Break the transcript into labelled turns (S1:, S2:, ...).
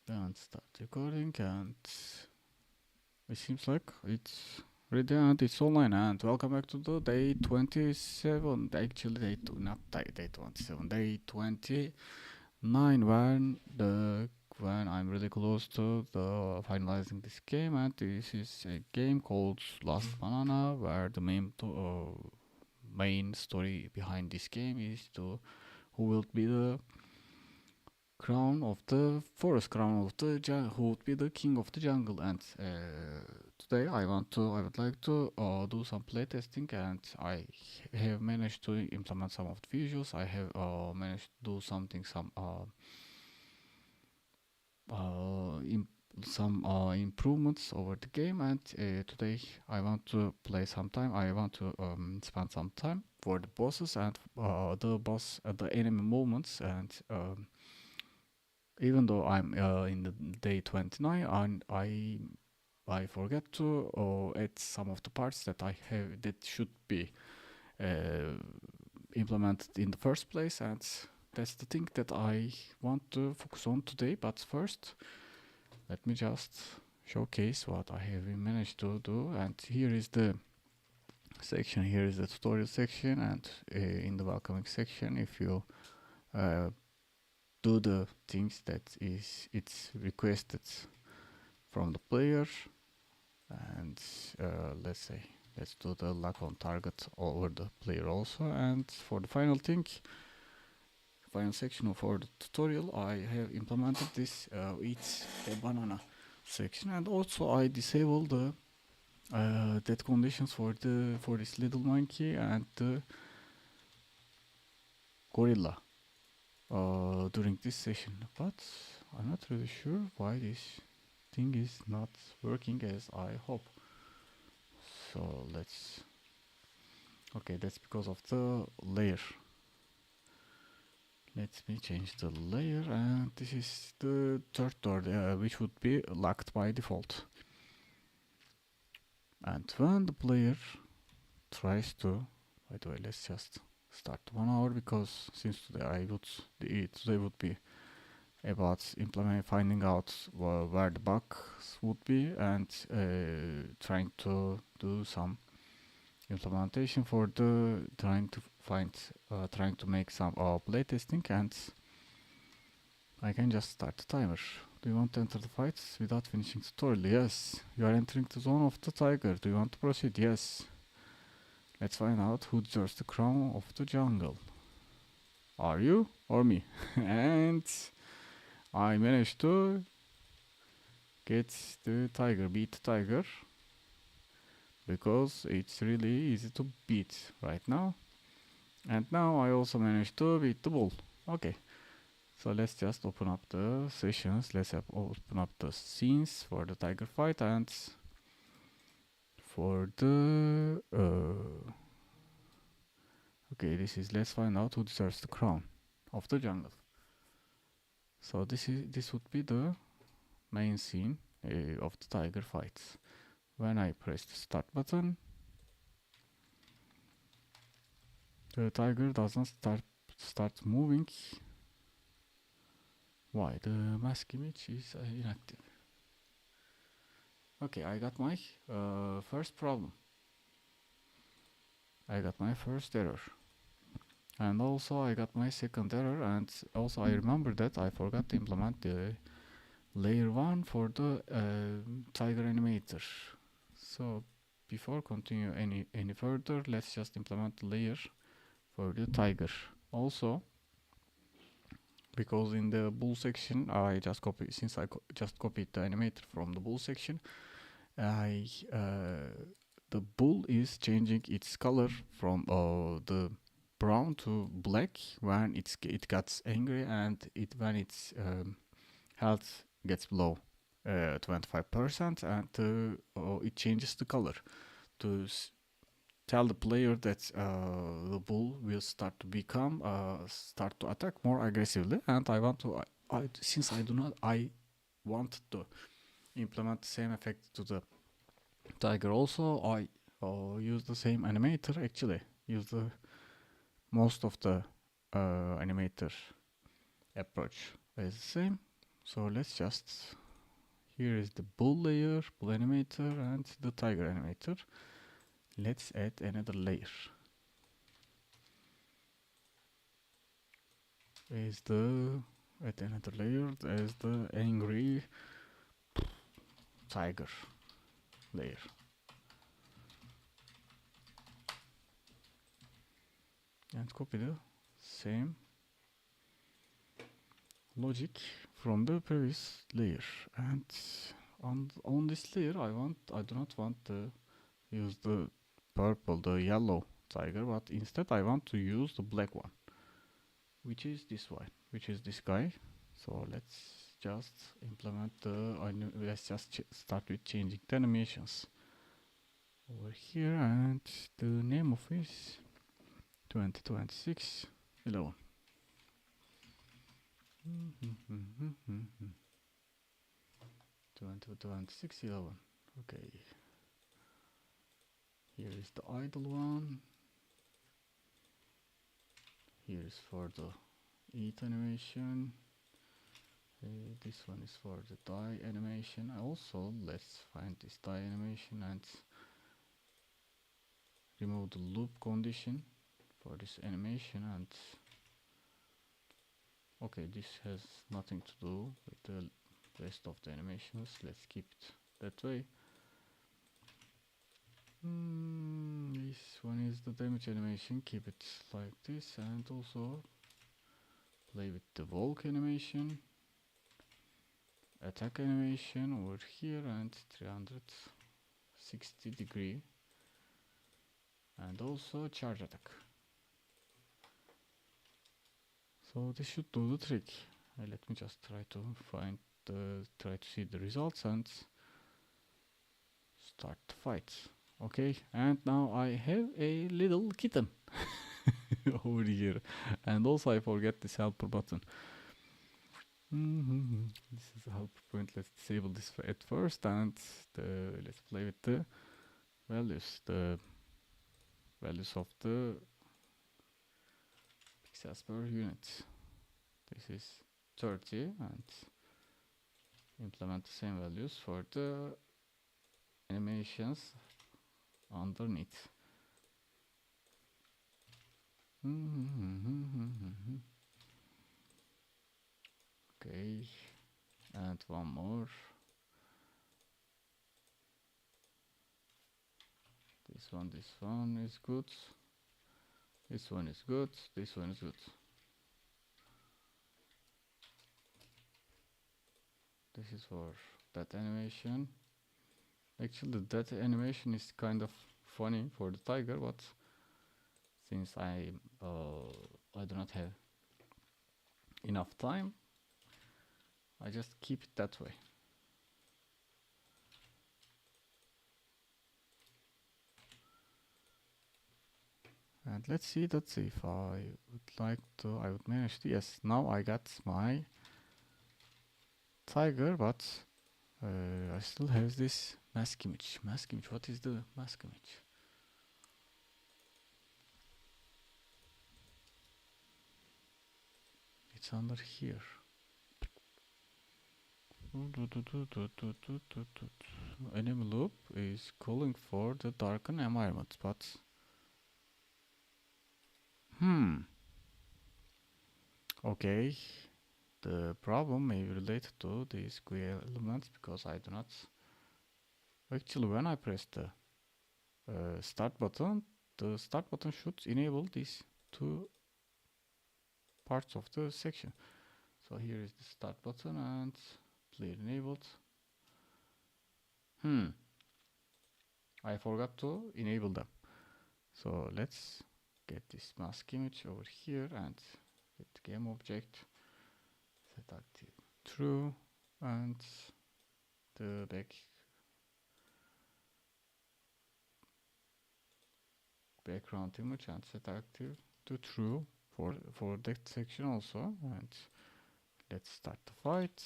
S1: Then start recording, and it seems like it's ready and it's online. And welcome back to the day 27. Actually, not day 27, day 29. When I'm really close to the finalizing this game, and this is a game called Last Banana, where the main story behind this game is to who will be the crown of the forest, crown of the who would be the king of the jungle. And today I would like to do some playtesting, and I have managed to implement some of the visuals. I have managed to do some improvements over the game, and today I want to play some time. I want to spend some time for the bosses and the enemy movements, and even though I'm in the day 29, and I forget to add some of the parts that I have that should be uh, implemented in the first place, and that's the thing that I want to focus on today. But first, let me just showcase what I have managed to do. And here is the section. Here is the tutorial section, and in the welcoming section, if you do the things that it's requested from the player, and let's do the lock on target over the player also. And for the final final section for the tutorial, I have implemented this eats a banana section, and also I disable the dead conditions for this little monkey and the gorilla during this session. But I'm not really sure why this thing is not working as I hope. So okay, that's because of the layer. Let me change the layer, and this is the third door, which would be locked by default. And when the player tries to, by the way, let's just start 1 hour, because since today today would be about finding out where the bugs would be, and trying to do some implementation for the trying to make some playtesting, and I can just start the timer. Do you want to enter the fights without finishing tutorial? Yes. You are entering the zone of the tiger. Do you want to proceed? Yes. Let's find out who deserves the crown of the jungle. Are you or me? And I managed to beat the tiger, because it's really easy to beat right now. And now I also managed to beat the bull. Okay. So let's just open up the sessions. Let's open up the scenes for the tiger fight, and for the okay, let's find out who deserves the crown of the jungle. So this would be the main scene of the tiger fights. When I press the start button, the tiger doesn't start moving. Why? The mask image is inactive. Okay, I got my first problem. I got my first error. And also I got my second error, and also I remember that I forgot to implement the layer 1 for the tiger animator. So before continue any further, let's just implement the layer for the tiger. Also, because in the bull section I just copied the animator from the bull section, the bull is changing its color from the brown to black when it gets angry, and when its health gets below 25%, and it changes the color to tell the player that the bull will start to attack more aggressively. And I want to implement the same effect to the tiger also. I use the same animator, actually use the most of the animator approach is the same. So let's just, here is the bull layer, bull animator, and the tiger animator. Let's add another layer. Is the, add another layer as the angry tiger layer. And copy the same logic from the previous layer. And on this layer, I do not want to use the purple, the yellow tiger, but instead I want to use the black one, which is this one, which is this guy. So let's just implement the, let's just start with changing the animations over here, and the name of is 2026 11. 2026 11. Okay. Here is the idle one. Here is for the eat animation. This one is for the die animation. Also, let's find this die animation and remove the loop condition for this animation. And okay, this has nothing to do with the rest of the animations. Let's keep it that way. This one is the damage animation. Keep it like this, and also play with the walk animation, attack animation over here, and 360 degree, and also charge attack. So this should do the trick. Let me just try to see the results and start the fight. Okay, and now I have a little kitten over here, and also I forget this helper button. This is a helper point. Let's disable this at first, and let's play with the values. The values of the pixels per unit. This is 30, and implement the same values for the animations underneath. Okay, and one more. This one is good. This one is good. This one is good. This is for that animation. Actually, that animation is kind of funny for the tiger, but since I do not have enough time, I just keep it that way. And let's see if I would like to, I would manage to, yes, now I got my tiger, but I still have this mask image. Mask image, what is the mask image? It's under here. Enemy loop is calling for the darken environment, but okay, the problem may be related to these GUI elements, because I do not actually, when I press the start button, the start button should enable these two parts of the section. So here is the start button and player enabled. I forgot to enable them. So let's get this mask image over here and get the game object, set active true, and the background image, and set active to true for that section also. And let's start the fight.